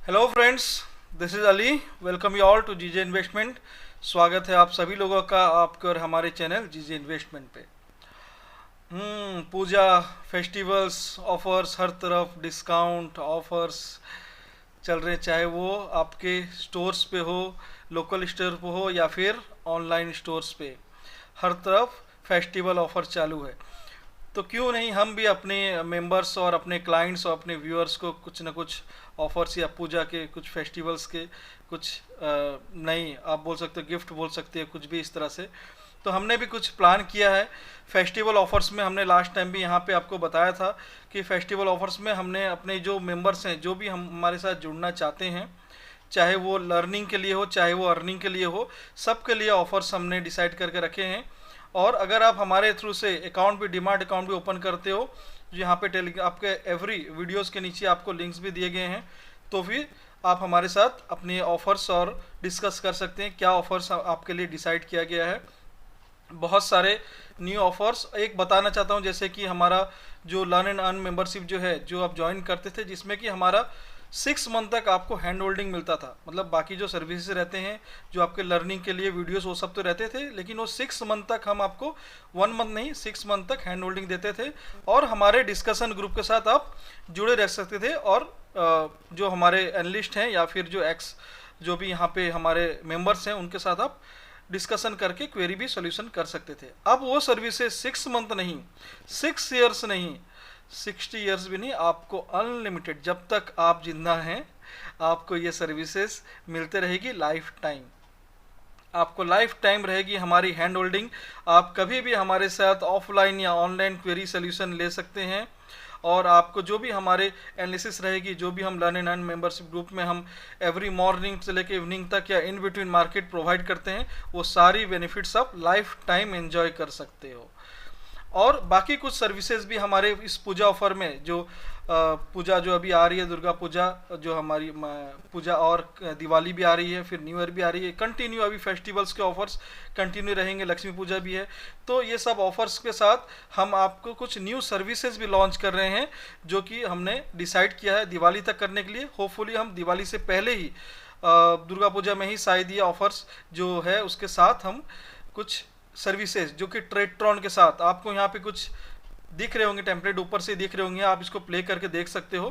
Hello friends, this is Ali. Welcome you all to GJ investment. स्वागत है आप सभी लोगों का आपके और हमारे चैनल जीजे इन्वेस्टमेंट पे। पूजा, फेस्टिवल्स, ऑफर्स, हर तरफ डिस्काउंट ऑफर्स चल रहे, चाहे वो आपके स्टोर्स पे हो, लोकल स्टोर पे हो या फिर ऑनलाइन स्टोर्स पे। हर तरफ फेस्टिवल ऑफर चालू है। तो क्यों नहीं हम भी अपने मेंबर्स और अपने क्लाइंट्स और अपने व्यूअर्स को कुछ ना कुछ ऑफर्स या पूजा के कुछ फेस्टिवल्स के कुछ नई आप बोल सकते हो, गिफ्ट बोल सकते हैं, कुछ भी इस तरह से। तो हमने भी कुछ प्लान किया है फेस्टिवल ऑफर्स में। हमने लास्ट टाइम भी यहाँ पे आपको बताया था कि फेस्टिवल ऑफर्स में हमने अपने जो मेंबर्स हैं, जो भी हम हमारे साथ जुड़ना चाहते हैं, चाहे वो लर्निंग के लिए हो चाहे वो अर्निंग के लिए हो, सबके लिए ऑफर्स हमने डिसाइड करके रखे हैं। और अगर आप हमारे थ्रू से अकाउंट भी, डिमार्ट अकाउंट भी ओपन करते हो, जो यहाँ पे आपके एवरी वीडियोस के नीचे आपको लिंक्स भी दिए गए हैं, तो फिर आप हमारे साथ अपने ऑफर्स और डिस्कस कर सकते हैं क्या ऑफर्स आपके लिए डिसाइड किया गया है। बहुत सारे न्यू ऑफर्स एक बताना चाहता हूँ, जैसे कि हमारा जो लर्न एंड अर्न मेंबरशिप जो है, जो आप ज्वाइन करते थे, जिसमें कि हमारा 6 मंथ तक आपको हैंड होल्डिंग मिलता था। मतलब बाकी जो सर्विसेज रहते हैं जो आपके लर्निंग के लिए वीडियोस वो सब तो रहते थे, लेकिन वो 6 मंथ तक हम आपको 1 मंथ नहीं 6 मंथ तक हैंड होल्डिंग देते थे। और हमारे डिस्कशन ग्रुप के साथ आप जुड़े रह सकते थे। और जो हमारे एनालिस्ट हैं या फिर जो जो भी यहाँ पे हमारे मेंबर्स हैं, उनके साथ आप डिस्कशन करके क्वेरी भी सोल्यूशन कर सकते थे। अब वो सर्विसेज 6 मंथ नहीं, 6 ईयर्स नहीं, 60 ईयर्स भी नहीं, आपको अनलिमिटेड जब तक आप जिंदा हैं आपको ये सर्विसेज मिलते रहेगी। लाइफ टाइम आपको लाइफ टाइम रहेगी हमारी हैंड होल्डिंग। आप कभी भी हमारे साथ ऑफलाइन या ऑनलाइन क्वेरी सोल्यूशन ले सकते हैं। और आपको जो भी हमारे एनालिसिस रहेगी, जो भी हम learn and earn membership group में हम एवरी मॉर्निंग से लेकर इवनिंग तक या इन बिटवीन मार्केट प्रोवाइड करते हैं, वो सारी बेनिफिट्स आप लाइफ टाइम एंजॉय कर सकते हो। और बाकी कुछ सर्विसेज भी हमारे इस पूजा ऑफर में, जो पूजा जो अभी आ रही है, दुर्गा पूजा, जो हमारी पूजा और दिवाली भी आ रही है, फिर न्यू ईयर भी आ रही है, कंटिन्यू अभी फेस्टिवल्स के ऑफर्स कंटिन्यू रहेंगे, लक्ष्मी पूजा भी है। तो ये सब ऑफर्स के साथ हम आपको कुछ न्यू सर्विसेज भी लॉन्च कर रहे हैं, जो कि हमने डिसाइड किया है दिवाली तक करने के लिए। होपफुली हम दिवाली से पहले ही दुर्गा पूजा में ही शायद ये ऑफर्स जो है उसके साथ हम कुछ सर्विसेज, जो कि ट्रेडट्रॉन के साथ आपको यहाँ पे कुछ दिख रहे होंगे, टेम्पलेट ऊपर से दिख रहे होंगे, आप इसको प्ले करके देख सकते हो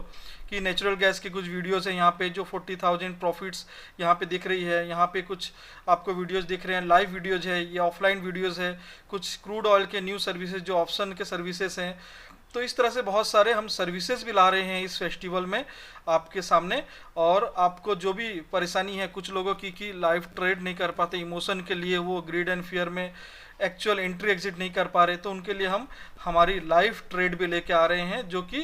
कि नेचुरल गैस की कुछ वीडियोस हैं यहाँ पे, जो 40,000 प्रॉफिट्स यहाँ पे दिख रही है। यहाँ पे कुछ आपको वीडियोस दिख रहे हैं, लाइव वीडियोज है, ये ऑफलाइन वीडियोस है। कुछ क्रूड ऑयल के न्यू सर्विसेज जो ऑप्शन के सर्विसेज हैं। तो इस तरह से बहुत सारे हम सर्विसेज भी ला रहे हैं इस फेस्टिवल में आपके सामने। और आपको जो भी परेशानी है कुछ लोगों की कि लाइव ट्रेड नहीं कर पाते, इमोशन के लिए वो ग्रीड एंड फियर में एक्चुअल एंट्री एग्जिट नहीं कर पा रहे, तो उनके लिए हम हमारी लाइव ट्रेड भी लेके आ रहे हैं, जो कि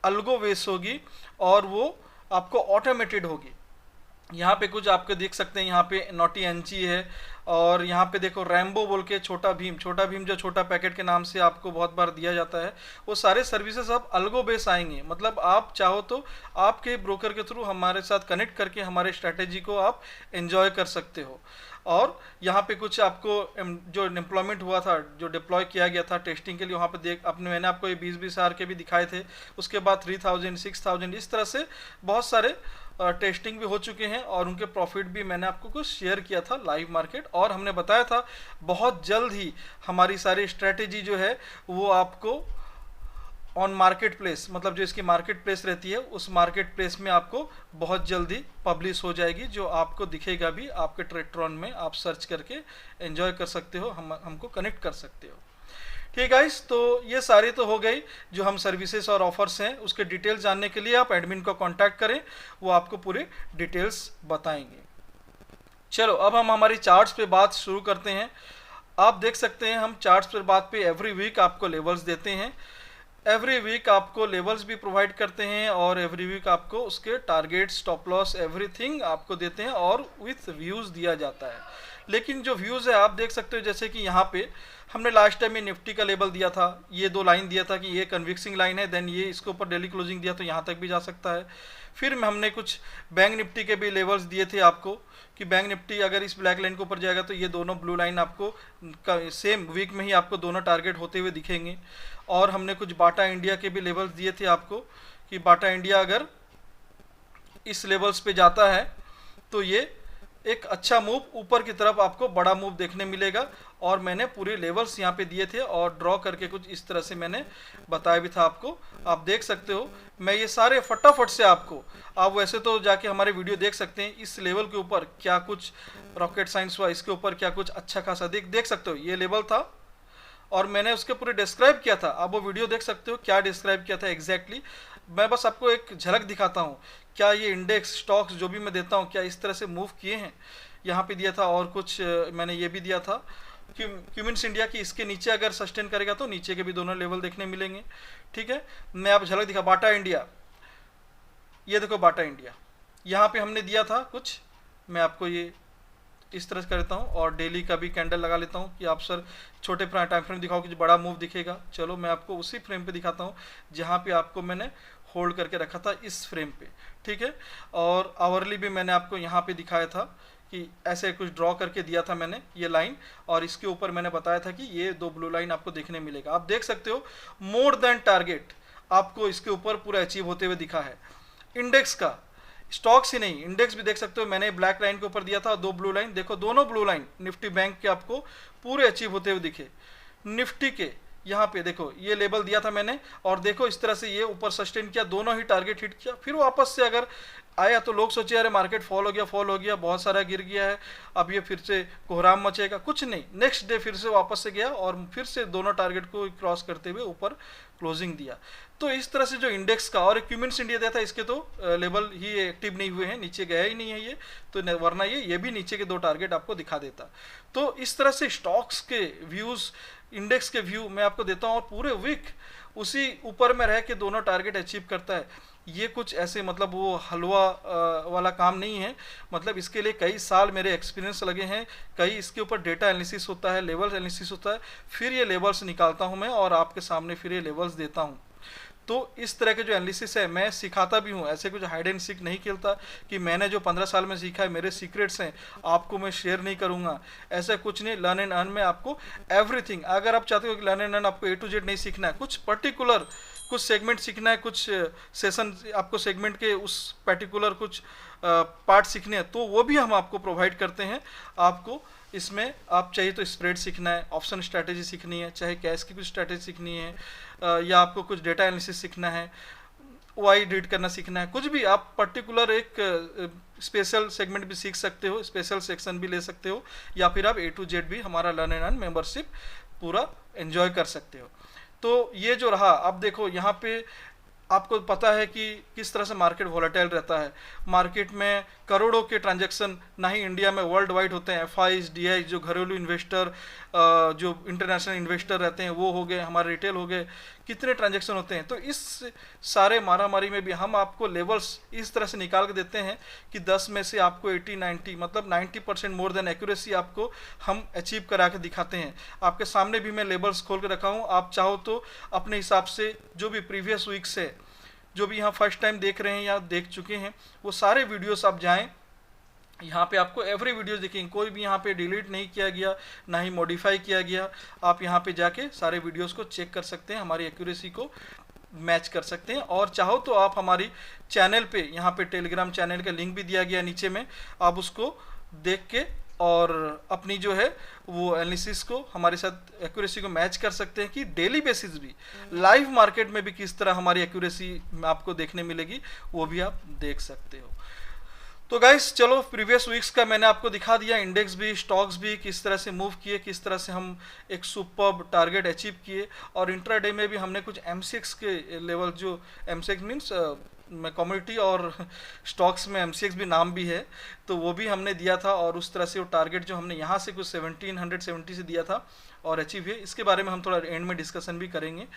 अल्गो बेस होगी और वो आपको ऑटोमेटेड होगी। यहाँ पे कुछ आपके देख सकते हैं, यहाँ पे नोटी एनची है, और यहाँ पे देखो रैम्बो बोल के छोटा भीम, छोटा भीम जो छोटा पैकेट के नाम से आपको बहुत बार दिया जाता है, वो सारे सर्विसेज अब अल्गो बेस आएंगे। मतलब आप चाहो तो आपके ब्रोकर के थ्रू हमारे साथ कनेक्ट करके हमारे स्ट्रैटेजी को आप एंजॉय कर सकते हो। और यहाँ पे कुछ आपको जो एम्प्लॉयमेंट हुआ था, जो डिप्लॉय किया गया था टेस्टिंग के लिए, वहाँ पे देख अपने मैंने आपको ये 20-20 हज़ार के भी दिखाए थे। उसके बाद 3,000, 6,000, इस तरह से बहुत सारे टेस्टिंग भी हो चुके हैं, और उनके प्रॉफिट भी मैंने आपको कुछ शेयर किया था लाइव मार्केट। और हमने बताया था बहुत जल्द ही हमारी सारी स्ट्रेटेजी जो है वो आपको ऑन मार्केट प्लेस, मतलब जो इसकी मार्केट प्लेस रहती है, उस मार्केट प्लेस में आपको बहुत जल्दी पब्लिश हो जाएगी, जो आपको दिखेगा भी आपके ट्रेडट्रॉन में। आप सर्च करके एंजॉय कर सकते हो, हमको कनेक्ट कर सकते हो। ठीक गाइस, तो ये सारी तो हो गई जो हम सर्विसेज और ऑफर्स हैं। उसके डिटेल्स जानने के लिए आप एडमिन को कांटेक्ट करें, वो आपको पूरे डिटेल्स बताएंगे। चलो अब हम हमारी चार्ट्स पे बात शुरू करते हैं। आप देख सकते हैं हम चार्ट्स पे बात पे एवरी वीक आपको लेवल्स देते हैं, एवरी वीक आपको लेवल्स भी प्रोवाइड करते हैं, और एवरी वीक आपको उसके टारगेट, स्टॉप लॉस, एवरीथिंग आपको देते हैं, और विथ व्यूज़ दिया जाता है। लेकिन जो व्यूज़ है आप देख सकते हो, जैसे कि यहाँ पे हमने लास्ट टाइम में निफ्टी का लेवल दिया था, ये 2 लाइन दिया था कि ये कन्विक्सिंग लाइन है, देन ये इसके ऊपर डेली क्लोजिंग दिया तो यहाँ तक भी जा सकता है। फिर हमने कुछ बैंक निफ्टी के भी लेवल्स दिए थे आपको, कि बैंक निफ्टी अगर इस ब्लैक लाइन के ऊपर जाएगा तो ये दोनों ब्लू लाइन आपको सेम वीक में ही आपको दोनों टारगेट होते हुए दिखेंगे। और हमने कुछ बाटा इंडिया के भी लेवल्स दिए थे आपको, कि बाटा इंडिया अगर इस लेवल्स पे जाता है तो ये एक अच्छा मूव ऊपर की तरफ आपको बड़ा मूव देखने मिलेगा। और मैंने पूरे लेवल्स यहाँ पे दिए थे और ड्रॉ करके कुछ इस तरह से मैंने बताया भी था आपको, आप देख सकते हो। मैं ये सारे फटाफट से आपको, आप वैसे तो जाके हमारे वीडियो देख सकते हैं, इस लेवल के ऊपर क्या कुछ रॉकेट साइंस हुआ, इसके ऊपर क्या कुछ अच्छा खासा देख सकते हो। ये लेवल था और मैंने उसके पूरे डिस्क्राइब किया था, आप वो वीडियो देख सकते हो क्या डिस्क्राइब किया था एग्जैक्टली। मैं बस आपको एक झलक दिखाता हूँ, क्या ये इंडेक्स स्टॉक्स जो भी मैं देता हूँ क्या इस तरह से मूव किए हैं। यहाँ पे दिया था और कुछ मैंने ये भी दिया था कि क्यूमिंस इंडिया की इसके नीचे अगर सस्टेन करेगा तो नीचे के भी दोनों लेवल देखने मिलेंगे। ठीक है, मैं आप झलक दिखा, बाटा इंडिया, ये देखो बाटा इंडिया, यहाँ पे हमने दिया था कुछ, मैं आपको ये इस तरह से करता हूँ और डेली का भी कैंडल लगा लेता हूँ कि आप सर छोटे टाइम फ्रेम दिखाओ कि बड़ा मूव दिखेगा। चलो मैं आपको उसी फ्रेम पे दिखाता हूँ जहाँ पे आपको मैंने होल्ड करके रखा था, इस फ्रेम पे। ठीक है, और आवरली भी मैंने आपको यहाँ पे दिखाया था कि ऐसे कुछ ड्रॉ करके दिया था मैंने ये लाइन, और इसके ऊपर मैंने बताया था कि ये 2 ब्लू लाइन आपको देखने मिलेगा। आप देख सकते हो मोर देन टारगेट आपको इसके ऊपर पूरा अचीव होते हुए दिखा है। इंडेक्स का, स्टॉक्स ही नहीं इंडेक्स भी देख सकते हो, मैंने ब्लैक लाइन के ऊपर दिया था 2 ब्लू लाइन, देखो दोनों ब्लू लाइन निफ्टी बैंक के आपको पूरे अचीव होते हुए दिखे। निफ्टी के यहाँ पे देखो ये लेवल दिया था मैंने, और देखो इस तरह से ये ऊपर सस्टेन किया, दोनों ही टारगेट हिट किया, फिर वापस से अगर आया तो लोग सोचे अरे मार्केट फॉल हो गया बहुत सारा गिर गया है, अब ये फिर से कोहराम मचेगा, कुछ नहीं, नेक्स्ट डे फिर से वापस से गया और फिर से दोनों टारगेट को क्रॉस करते हुए ऊपर क्लोजिंग दिया। तो इस तरह से जो इंडेक्स का और क्यूमिंस इंडिया दिया था, इसके तो लेवल ही एक्टिव नहीं हुए हैं, नीचे गया ही नहीं है ये तो, वरना ये भी नीचे के 2 टारगेट आपको दिखा देता। तो इस तरह से स्टॉक्स के व्यूज, इंडेक्स के व्यू मैं आपको देता हूँ, और पूरे वीक उसी ऊपर में रह के दोनों टारगेट अचीव करता है। ये कुछ ऐसे मतलब वो हलवा वाला काम नहीं है, मतलब इसके लिए कई साल मेरे एक्सपीरियंस लगे हैं, कई इसके ऊपर डेटा एनालिसिस होता है, लेवल एनालिसिस होता है, फिर ये लेवल्स निकालता हूँ मैं और आपके सामने फिर ये लेवल्स देता हूँ। तो इस तरह के जो एनालिसिस है मैं सिखाता भी हूँ, ऐसे कुछ हाइड एंड सीक नहीं खेलता कि मैंने जो 15 साल में सीखा है मेरे सीक्रेट्स हैं आपको मैं शेयर नहीं करूँगा, ऐसा कुछ नहीं। लर्न एंड अर्न में आपको एवरीथिंग, अगर आप चाहते हो कि लर्न एंड अर्न आपको A to Z नहीं सीखना है, कुछ पर्टिकुलर कुछ सेगमेंट सीखना है, कुछ सेशन आपको सेगमेंट के उस पर्टिकुलर कुछ पार्ट सीखने हैं, तो वो भी हम आपको प्रोवाइड करते हैं। आपको इसमें आप चाहे तो स्प्रेड सीखना है, ऑप्शन स्ट्रैटेजी सीखनी है, चाहे कैश की कुछ स्ट्रैटेजी सीखनी है, या आपको कुछ डेटा एनालिसिस सीखना है, वाई रीड करना सीखना है, कुछ भी आप पर्टिकुलर एक स्पेशल सेगमेंट भी सीख सकते हो, स्पेशल सेक्शन भी ले सकते हो, या फिर आप A to Z भी हमारा लर्न एंड अर्न मेंबरशिप पूरा एंजॉय कर सकते हो। तो ये जो रहा, अब देखो यहाँ पे आपको पता है कि किस तरह से मार्केट वॉलेटाइल रहता है, मार्केट में करोड़ों के ट्रांजैक्शन ना ही इंडिया में वर्ल्ड वाइड होते हैं, FIs DIs जो घरेलू इन्वेस्टर जो इंटरनेशनल इन्वेस्टर रहते हैं वो हो गए, हमारे रिटेल हो गए, कितने ट्रांजैक्शन होते हैं। तो इस सारे मारामारी में भी हम आपको लेवल्स इस तरह से निकाल के देते हैं कि 10 में से आपको 80-90 मतलब 90% मोर देन एक्यूरेसी आपको हम अचीव करा के दिखाते हैं। आपके सामने भी मैं लेवल्स खोल के रखा हूँ, आप चाहो तो अपने हिसाब से जो भी प्रीवियस वीक्स है, जो भी यहाँ फर्स्ट टाइम देख रहे हैं या देख चुके हैं, वो सारे वीडियोस आप जाएं, यहाँ पे आपको एवरी वीडियो दिखेंगे, कोई भी यहाँ पे डिलीट नहीं किया गया, ना ही मॉडिफाई किया गया। आप यहाँ पे जाके सारे वीडियोस को चेक कर सकते हैं, हमारी एक्यूरेसी को मैच कर सकते हैं। और चाहो तो आप हमारी चैनल पे, यहाँ पे टेलीग्राम चैनल का लिंक भी दिया गया नीचे में, आप उसको देख के और अपनी जो है वो एनालिसिस को हमारे साथ एक्यूरेसी को मैच कर सकते हैं कि डेली बेसिस भी लाइव मार्केट में भी किस तरह हमारी एक्यूरेसी आपको देखने मिलेगी, वो भी आप देख सकते हो। तो गाइस चलो, प्रीवियस वीक्स का मैंने आपको दिखा दिया, इंडेक्स भी स्टॉक्स भी किस तरह से मूव किए, किस तरह से हम एक सुपर्ब टारगेट अचीव किए, और इंट्राडे में भी हमने कुछ MCX के लेवल, जो MCX मीन्स में कम्युनिटी और स्टॉक्स में MCX भी नाम भी है, तो वो भी हमने दिया था, और उस तरह से वो टारगेट जो हमने यहाँ से कुछ 1770 से दिया था और अचीव हुए, इसके बारे में हम थोड़ा एंड में डिस्कशन भी करेंगे।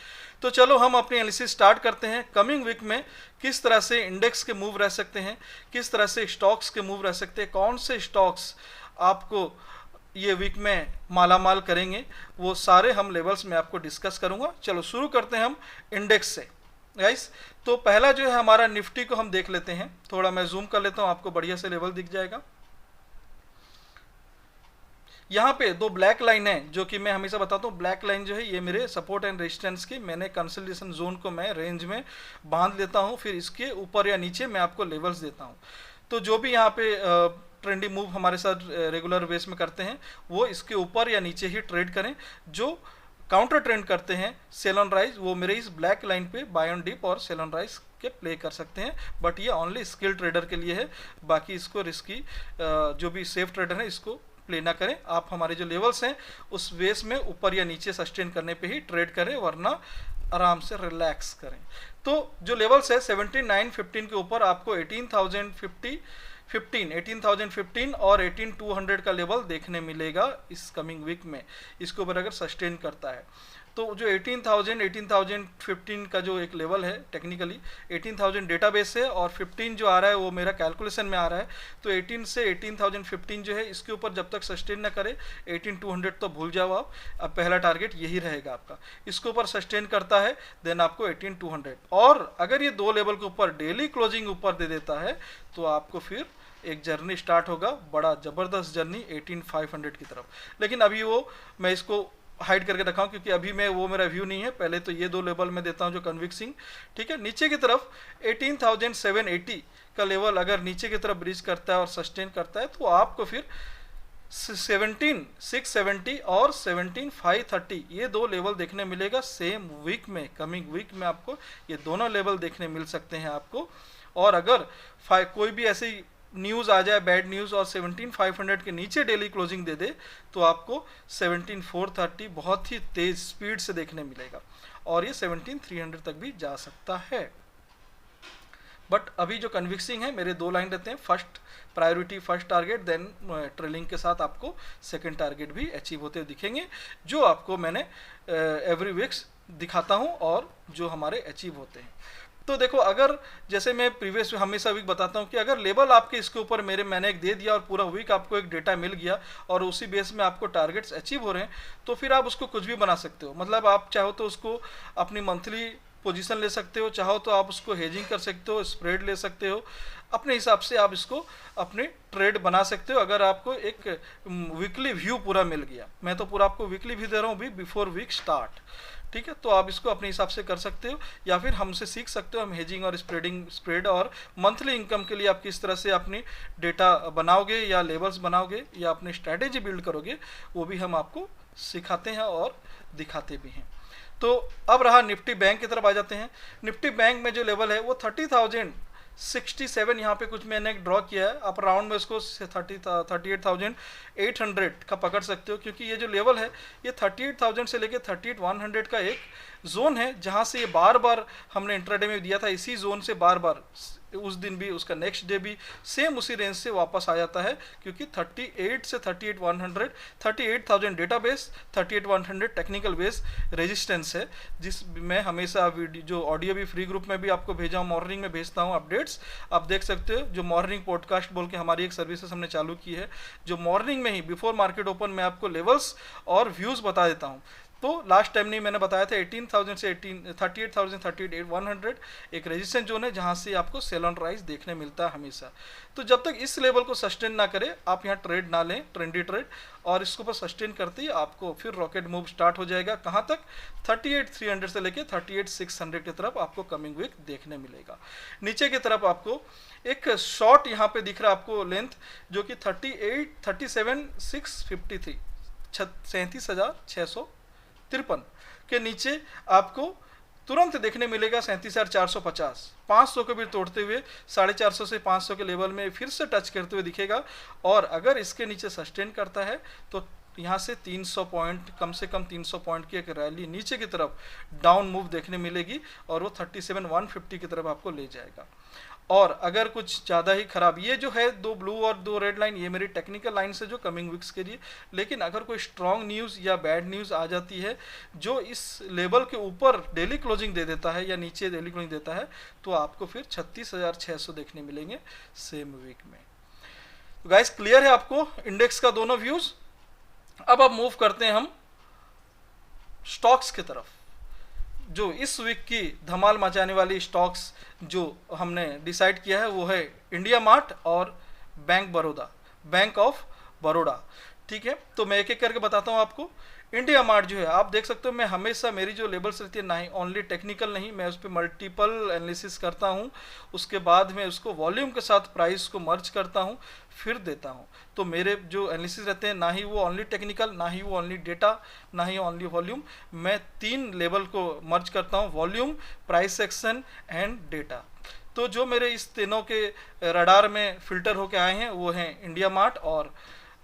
तो चलो हम अपनी एनालिसिस स्टार्ट करते हैं। कमिंग वीक में किस तरह से इंडेक्स के मूव रह सकते हैं, किस तरह से स्टॉक्स के मूव रह सकते हैं, कौन से स्टॉक्स आपको ये वीक में मालामाल करेंगे, वो सारे हम लेवल्स में आपको डिस्कस करूंगा। चलो शुरू करते हैं हम इंडेक्स से गाइस। तो पहला जो है हमारा निफ्टी को हम देख लेते हैं, थोड़ा मैं जूम कर लेता हूं, आपको बढ़िया से लेवल दिख जाएगा। यहाँ पे दो ब्लैक लाइन है जो कि मैं हमेशा बताता हूँ, ब्लैक लाइन जो है ये मेरे सपोर्ट एंड रेजिस्टेंस की, मैंने कंसोलिडेशन जोन को मैं रेंज में बांध लेता हूँ, फिर इसके ऊपर या नीचे मैं आपको लेवल्स देता हूँ। तो जो भी यहाँ पे ट्रेंडी मूव हमारे साथ रेगुलर बेस में करते हैं वो इसके ऊपर या नीचे ही ट्रेड करें। जो काउंटर ट्रेंड करते हैं सेल ऑन राइज, वो मेरे इस ब्लैक लाइन पे बाय ऑन डिप और सेल ऑन राइज के प्ले कर सकते हैं, बट ये ओनली स्किल ट्रेडर के लिए है। बाकी इसको रिस्की जो भी सेफ ट्रेडर है इसको प्ले ना करें। आप हमारे जो लेवल्स हैं उस बेस में ऊपर या नीचे सस्टेन करने पे ही ट्रेड करें, वरना आराम से रिलैक्स करें। तो जो लेवल्स है 17,915 के ऊपर आपको 18,015 और 18,200 का लेवल देखने मिलेगा इस कमिंग वीक में, इसके ऊपर अगर सस्टेन करता है। तो जो 18,015 का जो एक लेवल है, टेक्निकली 18,000 डेटाबेस है और 15 जो आ रहा है वो मेरा कैलकुलेशन में आ रहा है। तो 18 से 18,015 जो है इसके ऊपर जब तक सस्टेन ना करे 18,200 तो भूल जाओ आप। अब पहला टारगेट यही रहेगा आपका। इसके ऊपर सस्टेन करता है देन आपको 18,200, और अगर ये दो लेवल के ऊपर डेली क्लोजिंग ऊपर दे देता है तो आपको फिर एक जर्नी स्टार्ट होगा, बड़ा ज़बरदस्त जर्नी 18,500 की तरफ। लेकिन अभी वो मैं इसको हाइड करके रखा हूँ क्योंकि अभी मैं वो मेरा व्यू नहीं है। पहले तो ये दो लेवल में देता हूँ जो कन्विक्सिंग, ठीक है। नीचे की तरफ 18,780 का लेवल अगर नीचे की तरफ ब्रीच करता है और सस्टेन करता है तो आपको फिर 17,670 और 17,530 ये दो लेवल देखने मिलेगा सेम वीक में। कमिंग वीक में आपको ये दोनों लेवल देखने मिल सकते हैं आपको। और अगर कोई भी ऐसी न्यूज़ आ जाए बैड न्यूज़ और 17,500 के नीचे डेली क्लोजिंग दे दे तो आपको 17,430 बहुत ही तेज स्पीड से देखने मिलेगा, और ये 17,300 तक भी जा सकता है। बट अभी जो कन्विक्सिंग है मेरे दो लाइन रहते हैं, first priority first target, then trailing के साथ आपको सेकंड टारगेट भी अचीव होते हुए दिखेंगे, जो आपको मैंने एवरी वीक्स दिखाता हूँ और जो हमारे अचीव होते हैं। तो देखो, अगर जैसे मैं प्रीवियस हमेशा वीक बताता हूँ कि अगर लेवल आपके इसके ऊपर मैंने एक दे दिया और पूरा वीक आपको एक डेटा मिल गया और उसी बेस में आपको टारगेट्स अचीव हो रहे हैं, तो फिर आप उसको कुछ भी बना सकते हो। मतलब आप चाहो तो उसको अपनी मंथली पोजीशन ले सकते हो, चाहो तो आप उसको हेजिंग कर सकते हो, स्प्रेड ले सकते हो, अपने हिसाब से आप इसको अपने ट्रेड बना सकते हो। अगर आपको एक वीकली व्यू पूरा मिल गया, मैं तो पूरा आपको वीकली व्यू दे रहा हूँ भी बिफोर वीक स्टार्ट, ठीक है। तो आप इसको अपने हिसाब से कर सकते हो या फिर हमसे सीख सकते हो। हम हेजिंग और स्प्रेड और मंथली इनकम के लिए आप किस तरह से अपनी डेटा बनाओगे या लेवल्स बनाओगे या अपनी स्ट्रैटेजी बिल्ड करोगे, वो भी हम आपको सिखाते हैं और दिखाते भी हैं। तो अब रहा निफ्टी बैंक की तरफ आ जाते हैं। निफ्टी बैंक में जो लेवल है वो 30,067 यहाँ पे कुछ मैंने ड्रॉ किया है। आप राउंड में इसको 38,800 का पकड़ सकते हो, क्योंकि ये जो लेवल है ये 38,000 से लेके 38,100 का एक जोन है, जहाँ से ये बार बार हमने इंट्राडे में दिया था। इसी जोन से बार बार उस दिन भी उसका नेक्स्ट डे भी सेम उसी रेंज से वापस आ जाता है, क्योंकि 38 से 38,100 38,000 डेटाबेस, 38,100 टेक्निकल बेस रेजिस्टेंस है, जिस मैं हमेशा वीडियो जो ऑडियो भी फ्री ग्रुप में भी आपको भेजा हूँ, मॉर्निंग में भेजता हूँ अपडेट्स, आप देख सकते हो। जो मॉर्निंग पॉडकास्ट बोल के हमारी एक सर्विसेज हमने चालू की है, जो मॉर्निंग में ही बिफोर मार्केट ओपन में आपको लेवल्स और व्यूज़ बता देता हूँ। तो लास्ट टाइम नहीं मैंने बताया था 18,000 से 38,000 38,100 एक रेजिस्टेंस जोन है, जहां से आपको सेल ऑन राइज देखने मिलता है हमेशा। तो जब तक इस लेवल को सस्टेन ना करे आप यहाँ ट्रेड ना लें, ट्रेंडी ट्रेड, और इसको पर सस्टेन करते ही आपको फिर रॉकेट मूव स्टार्ट हो जाएगा। कहाँ तक? 38,300 से लेके 38,600 की तरफ आपको कमिंग वीक देखने मिलेगा। नीचे की तरफ आपको एक शॉर्ट यहाँ पे दिख रहा है आपको लेंथ, जो कि 37,653 37,653 के नीचे आपको तुरंत देखने मिलेगा 37,450, 500 को भी तोड़ते हुए 450 से 500 के लेवल में फिर से टच करते हुए दिखेगा। और अगर इसके नीचे सस्टेन करता है तो यहाँ से 300 पॉइंट, कम से कम 300 पॉइंट की एक रैली नीचे की तरफ डाउन मूव देखने मिलेगी और वो 37,150 की तरफ आपको ले जाएगा। और अगर कुछ ज़्यादा ही खराब, ये जो है दो ब्लू और दो रेड लाइन, ये मेरी टेक्निकल लाइन से जो कमिंग वीक्स के लिए, लेकिन अगर कोई स्ट्रॉन्ग न्यूज़ या बैड न्यूज़ आ जाती है जो इस लेवल के ऊपर डेली क्लोजिंग दे देता है या नीचे डेली क्लोजिंग देता है, तो आपको फिर 36,600 देखने मिलेंगे सेम वीक में। तो गाइस क्लियर है आपको इंडेक्स का दोनों व्यूज़। अब मूव करते हैं हम स्टॉक्स की तरफ। जो इस वीक की धमाल मचाने वाली स्टॉक्स जो हमने डिसाइड किया है वो है इंडिया मार्ट और बैंक ऑफ बड़ौदा, ठीक है, तो मैं एक एक करके बताता हूँ आपको। इंडिया मार्ट जो है आप देख सकते हो, मैं हमेशा मेरी जो लेबल्स रहती है ना ही ओनली टेक्निकल नहीं, मैं उस पर मल्टीपल एनालिसिस करता हूँ, उसके बाद में उसको वॉल्यूम के साथ प्राइस को मर्ज करता हूँ, फिर देता हूँ। तो मेरे जो एनालिसिस रहते हैं ना ही वो ओनली टेक्निकल, ना ही वो ओनली डेटा, ना ही ओनली वॉल्यूम, मैं 3 लेवल को मर्ज करता हूँ, volume, price section and data. तो जो मेरे इस तीनों के रडार में फिल्टर होके आए हैं वो हैं इंडिया मार्ट और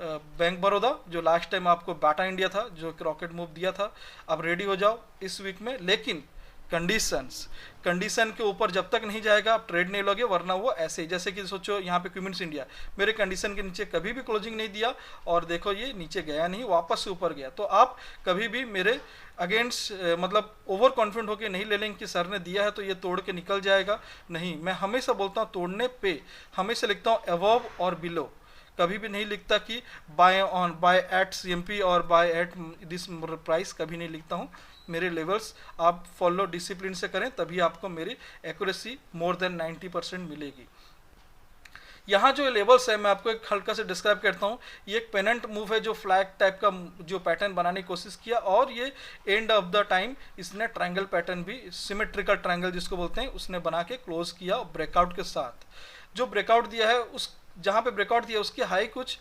बैंक बड़ौदा, जो लास्ट टाइम आपको बाटा इंडिया था जो कि रॉकेट मूव दिया था। अब रेडी हो जाओ इस वीक में, लेकिन कंडीशन के ऊपर जब तक नहीं जाएगा आप ट्रेड नहीं लोगे, वरना वो ऐसे ही, जैसे कि सोचो यहाँ पे क्यूमिंस इंडिया मेरे कंडीशन के नीचे कभी भी क्लोजिंग नहीं दिया और देखो ये नीचे गया नहीं, वापस से ऊपर गया। तो आप कभी भी मेरे अगेंस्ट मतलब ओवर कॉन्फिडेंट होकर नहीं ले लेंगे कि सर ने दिया है तो ये तोड़ के निकल जाएगा, नहीं। मैं हमेशा बोलता हूँ तोड़ने पे हमेशा लिखता हूँ अबव और बिलो, कभी भी नहीं लिखता कि बाय एट CMP और बाय एट दिस प्राइस, कभी नहीं लिखता हूँ। मेरे लेवल्स आप फॉलो डिसिप्लिन से करें तभी आपको मेरी एक्यूरेसी मोर देन 90% मिलेगी। यहाँ जो लेवल्स है मैं आपको एक हल्का से डिस्क्राइब करता हूँ। ये एक पेनेंट मूव है जो फ्लैग टाइप का जो पैटर्न बनाने की कोशिश किया, और ये एंड ऑफ द टाइम इसने ट्रायंगल पैटर्न भी, सिमेट्रिकल ट्रायंगल जिसको बोलते हैं, उसने बना के क्लोज किया ब्रेकआउट के साथ। जो ब्रेकआउट दिया है उस जहाँ पे ब्रेकआउट दिया उसकी हाई कुछ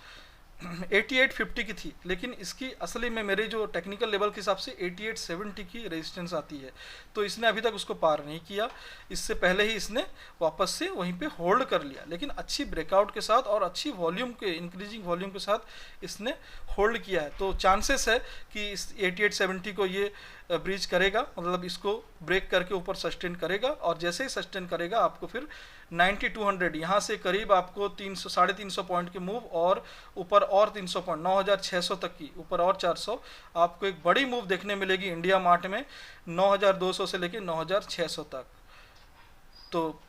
8850 की थी, लेकिन इसकी असली में मेरे जो टेक्निकल लेवल के हिसाब से 8870 की रेजिस्टेंस आती है। तो इसने अभी तक उसको पार नहीं किया, इससे पहले ही इसने वापस से वहीं पे होल्ड कर लिया, लेकिन अच्छी ब्रेकआउट के साथ और अच्छी वॉल्यूम के, इंक्रीजिंग वॉल्यूम के साथ इसने होल्ड किया है। तो चांसेस है कि इस 8870 को ये ब्रीच करेगा, मतलब इसको ब्रेक करके ऊपर सस्टेन करेगा, और जैसे ही सस्टेन करेगा आपको फिर 9200 यहाँ से करीब आपको 300 350 पॉइंट के मूव, और ऊपर और 300 पॉइंट 9600 तक की, ऊपर और 400 आपको एक बड़ी मूव देखने मिलेगी इंडिया मार्ट में 9200 से लेकर 9600 तक। तो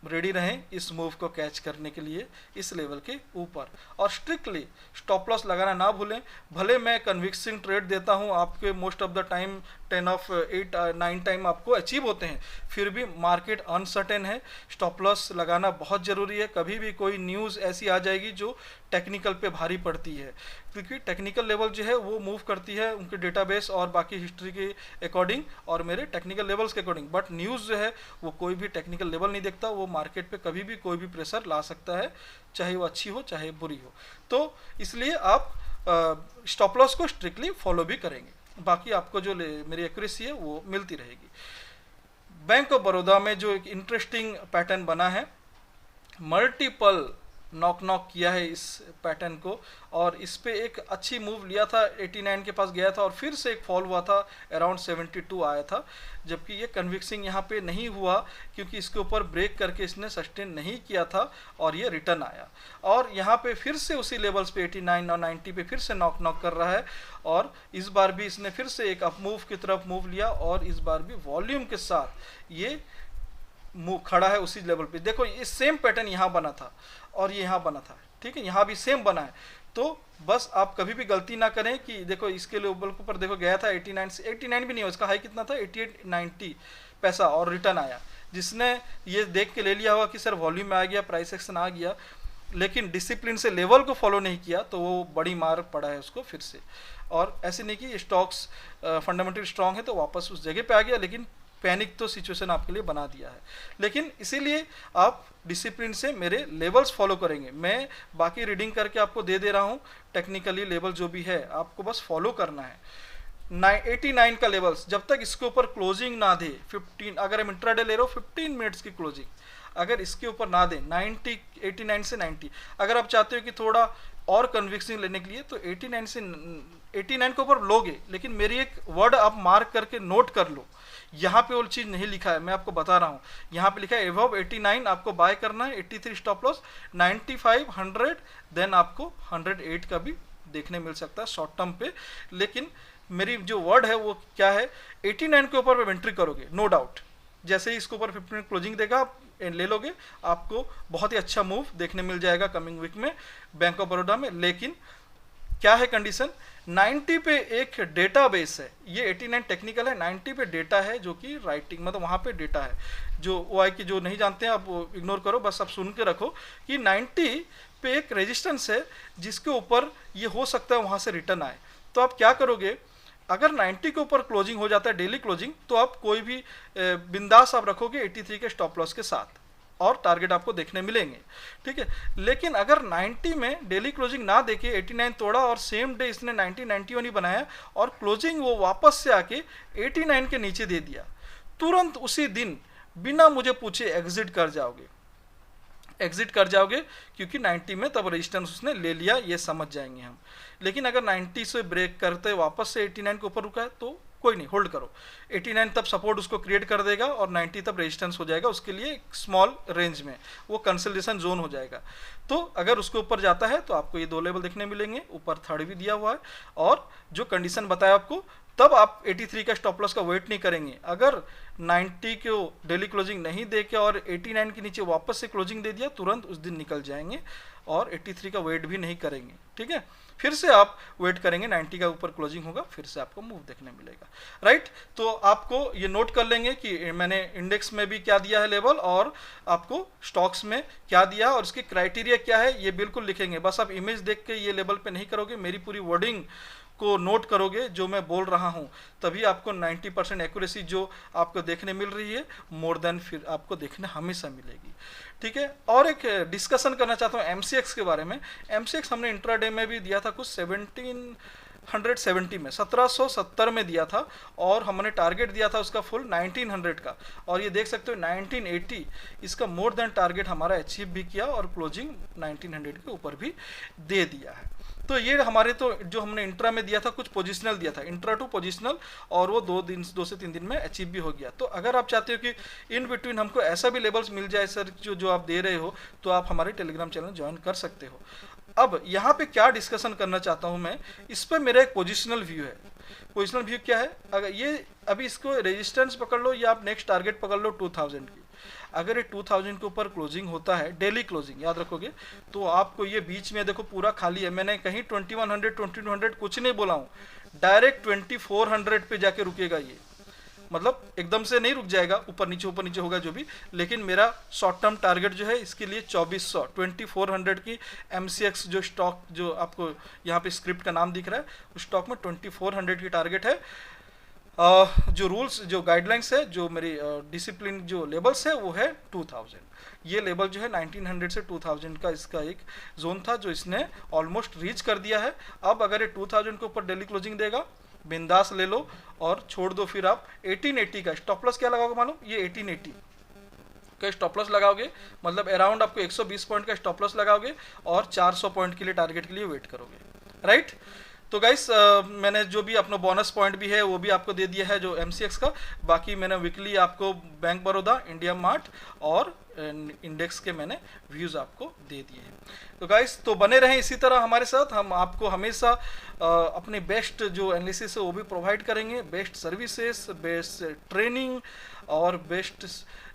रेडी रहें इस मूव को कैच करने के लिए इस लेवल के ऊपर, और स्ट्रिक्टली स्टॉप लॉस लगाना ना भूलें। भले मैं कन्विक्सिंग ट्रेड देता हूं आपके, most of the time 10 of 8 9 time आपको अचीव होते हैं, फिर भी मार्केट अनसर्टेन है, स्टॉप लॉस लगाना बहुत ज़रूरी है। कभी भी कोई न्यूज़ ऐसी आ जाएगी जो टेक्निकल पे भारी पड़ती है, क्योंकि टेक्निकल लेवल जो है वो मूव करती है उनके डेटाबेस और बाकी हिस्ट्री के अकॉर्डिंग और मेरे टेक्निकल लेवल्स के अकॉर्डिंग, बट न्यूज़ जो है वो कोई भी टेक्निकल लेवल नहीं देखता, वो मार्केट पे कभी भी कोई भी प्रेशर ला सकता है, चाहे वो अच्छी हो चाहे बुरी हो। तो इसलिए आप स्टॉप लॉस को स्ट्रिक्टली फॉलो भी करेंगे, बाकी आपको जो मेरी एक्यूरेसी है वो मिलती रहेगी। बैंक ऑफ बड़ौदा में जो एक इंटरेस्टिंग पैटर्न बना है, मल्टीपल नॉक किया है इस पैटर्न को, और इस पे एक अच्छी मूव लिया था, 89 के पास गया था और फिर से एक फॉल हुआ था, अराउंड 72 आया था, जबकि ये कन्विक्सिंग यहाँ पे नहीं हुआ क्योंकि इसके ऊपर ब्रेक करके इसने सस्टेन नहीं किया था और ये रिटर्न आया, और यहाँ पे फिर से उसी लेवल्स पे 89 और 90 पे फिर से नॉक कर रहा है, और इस बार भी इसने फिर से एक अप मूव की तरफ मूव लिया, और इस बार भी वॉल्यूम के साथ ये मूव खड़ा है उसी लेवल पे। देखो ये सेम पैटर्न यहाँ बना था और ये यहाँ बना था, ठीक है, यहाँ भी सेम बना है। तो बस आप कभी भी गलती ना करें कि देखो इसके लेवल के ऊपर देखो गया था 89 से, 89 भी नहीं हो, इसका हाई कितना था 8890 पैसा, और रिटर्न आया। जिसने ये देख के ले लिया होगा कि सर वॉल्यूम में आ गया, प्राइस एक्शन आ गया, लेकिन डिसिप्लिन से लेवल को फॉलो नहीं किया तो वो बड़ी मार पड़ा है उसको फिर से। और ऐसे नहीं कि स्टॉक्स फंडामेंटल स्ट्रांग है तो वापस उस जगह पे आ गया, लेकिन पैनिक तो सिचुएशन आपके लिए बना दिया है। लेकिन इसीलिए आप डिसिप्लिन से मेरे लेवल्स फॉलो करेंगे, मैं बाकी रीडिंग करके आपको दे रहा हूँ, टेक्निकली लेवल जो भी है आपको बस फॉलो करना है। 89 का लेवल्स जब तक इसके ऊपर क्लोजिंग ना दे, 15 अगर हम इंट्राडे ले रहे हो 15 मिनट्स की क्लोजिंग अगर इसके ऊपर ना दे, 89 से 90, अगर आप चाहते हो कि थोड़ा और कन्विक्सिंग लेने के लिए तो 89 से 89 के ऊपर लोगे, लेकिन मेरी एक वर्ड आप मार्क करके नोट कर लो, यहाँ पे वो चीज़ नहीं लिखा है, मैं आपको बता रहा हूँ, यहाँ पे लिखा है एबव 89 आपको बाय करना है, 83 स्टॉप लॉस, 95 100 देन आपको 108 का भी देखने मिल सकता है शॉर्ट टर्म पे। लेकिन मेरी जो वर्ड है वो क्या है, 89 के ऊपर आप एंट्री करोगे नो डाउट, जैसे ही इसके ऊपर 15 क्लोजिंग देगा आप ले लोगे, आपको बहुत ही अच्छा मूव देखने मिल जाएगा कमिंग वीक में बैंक ऑफ बड़ौदा में। लेकिन क्या है कंडीशन, 90 पे एक डेटाबेस है, ये 89 टेक्निकल है, 90 पे डेटा है जो कि राइटिंग मतलब वहाँ पे डेटा है, जो OI की जो नहीं जानते हैं आप इग्नोर करो, बस आप सुन के रखो कि 90 पे एक रेजिस्टेंस है जिसके ऊपर ये हो सकता है वहाँ से रिटर्न आए। तो आप क्या करोगे, अगर 90 के ऊपर क्लोजिंग हो जाता है डेली क्लोजिंग, तो आप कोई भी बिंदास आप रखोगे 83 के स्टॉप लॉस के साथ और टारगेट आपको देखने मिलेंगे, ठीक है। लेकिन अगर 90 में डेली क्लोजिंग ना देके 89 तोड़ा और सेम डे इसने 91 ही बनाया और क्लोजिंग वो वापस से आके 89 के नीचे दे दिया, तुरंत उसी दिन बिना मुझे पूछे एग्जिट कर जाओगे, क्योंकि 90 में तब रेजिस्टेंस उसने ले लिया, ये समझ जाएंगे हम। लेकिन अगर 90 से ब्रेक करते वापस से 89 के ऊपर रुका है तो कोई नहीं, होल्ड करो। 89 तब सपोर्ट उसको क्रिएट कर देगा और 90 तब रेजिस्टेंस हो जाएगा उसके लिए एक स्मॉल रेंज में, वो कंसोलिडेशन जोन हो जाएगा। तो अगर उसके ऊपर जाता है तो आपको ये दो लेवल देखने मिलेंगे, ऊपर थर्ड भी दिया हुआ है, और जो कंडीशन बताया आपको, तब आप 83 का स्टॉप लॉस का वेट नहीं करेंगे। अगर 90 को डेली क्लोजिंग नहीं देके और 89 के नीचे वापस से क्लोजिंग दे दिया, तुरंत उस दिन निकल जाएंगे और 83 का वेट भी नहीं करेंगे, ठीक है। फिर से आप वेट करेंगे, 90 का ऊपर क्लोजिंग होगा, फिर से आपको मूव देखने मिलेगा, राइट। तो आपको ये नोट कर लेंगे कि मैंने इंडेक्स में भी क्या दिया है लेवल, और आपको स्टॉक्स में क्या दिया और उसकी क्राइटेरिया क्या है, ये बिल्कुल लिखेंगे। बस आप इमेज देख के ये लेवल पे नहीं करोगे, मेरी पूरी वर्डिंग को नोट करोगे जो मैं बोल रहा हूँ, तभी आपको 90% एक्यूरेसी जो आपको देखने मिल रही है मोर देन फिर आपको देखने हमेशा मिलेगी, ठीक है। और एक डिस्कशन करना चाहता हूँ MCX के बारे में। MCX हमने इंट्राडे में भी दिया था कुछ 1770 में, 1770 में दिया था, और हमने टारगेट दिया था उसका फुल 1900 का, और ये देख सकते हो 1980 इसका मोर देन टारगेट हमारा अचीव भी किया और क्लोजिंग 1900 के ऊपर भी दे दिया है। तो ये हमारे तो जो हमने इंट्रा में दिया था कुछ पोजिशनल दिया था, इंट्रा टू पोजिशनल, और वो 2 से 3 दिन में अचीव भी हो गया। तो अगर आप चाहते हो कि इन बिटवीन हमको ऐसा भी लेवल्स मिल जाए सर जो आप दे रहे हो, तो आप हमारे टेलीग्राम चैनल ज्वाइन कर सकते हो। अब यहाँ पे क्या डिस्कशन करना चाहता हूँ मैं, इस पर मेरा एक पोजिशनल व्यू है। पोजिशनल व्यू क्या है, अगर ये अभी इसको रेजिस्टेंस पकड़ लो या आप नेक्स्ट टारगेट पकड़ लो 2000 की, अगर ये 2000 के ऊपर क्लोजिंग होता है, डेली क्लोजिंग याद रखोगे, तो आपको ये बीच में देखो पूरा खाली है, मैंने कहीं 2100 2200 कुछ नहीं बोला हूँ, डायरेक्ट 2400 पे जाके रुकेगा ये, मतलब एकदम से नहीं रुक जाएगा, ऊपर नीचे होगा जो भी, लेकिन मेरा शॉर्ट टर्म टारगेट जो है इसके लिए 2400 2400 की MCX जो स्टॉक जो आपको यहाँ पे स्क्रिप्ट का नाम दिख रहा है, उस स्टॉक में 2400 की टारगेट है। जो रूल्स जो गाइडलाइंस है, जो मेरी डिसिप्लिन जो लेवल्स है वो है 2000। ये लेवल जो है 1900 से 2000 का इसका एक जोन था जो इसने ऑलमोस्ट रीच कर दिया है। अब अगर ये 2000 के ऊपर डेली क्लोजिंग देगा, बिंदास ले लो और छोड़ दो। फिर आप 1880 का स्टॉप लॉस क्या लगाओगे मालूम, ये 1880 का स्टॉप लॉस लगाओगे, मतलब अराउंड आपको 120 पॉइंट का स्टॉप लॉस लगाओगे और 400 पॉइंट के लिए टारगेट के लिए वेट करोगे, राइट। तो गाइस मैंने जो भी अपना बोनस पॉइंट भी है वो भी आपको दे दिया है जो MCX का, बाकी मैंने वीकली आपको बैंक बड़ौदा, इंडिया मार्ट और इंडेक्स के मैंने व्यूज़ आपको दे दिए हैं। तो गाइस तो बने रहें इसी तरह हमारे साथ, हम आपको हमेशा अपने बेस्ट जो एनालिसिस है वो भी प्रोवाइड करेंगे, बेस्ट सर्विसेज, बेस्ट ट्रेनिंग और बेस्ट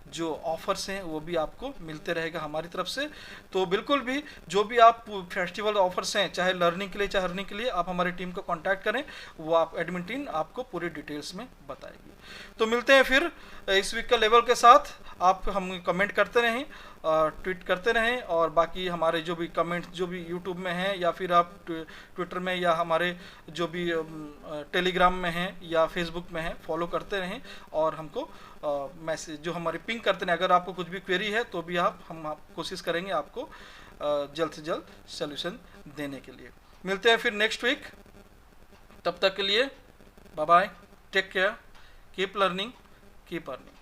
जो ऑफर्स हैं वो भी आपको मिलते रहेगा हमारी तरफ से। तो बिल्कुल भी जो भी आप फेस्टिवल ऑफर्स हैं, चाहे लर्निंग के लिए चाहे अर्निंग के लिए, आप हमारी टीम को कांटेक्ट करें, वो आप एडमिन टीम आपको पूरी डिटेल्स में बताएगी। तो मिलते हैं फिर इस वीक का लेवल के साथ। आप हम कमेंट करते रहें, ट्वीट करते रहें, और बाकी हमारे जो भी कमेंट जो भी यूट्यूब में हैं या फिर आप ट्विटर में या हमारे जो भी टेलीग्राम में हैं या फेसबुक में हैं, फॉलो करते रहें और हमको मैसेज जो हमारे पिंग करते हैं। अगर आपको कुछ भी क्वेरी है तो भी हम कोशिश करेंगे आपको जल्द से जल्द सॉल्यूशन देने के लिए। मिलते हैं फिर नेक्स्ट वीक, तब तक के लिए bye bye, take care, keep learning, keep earning.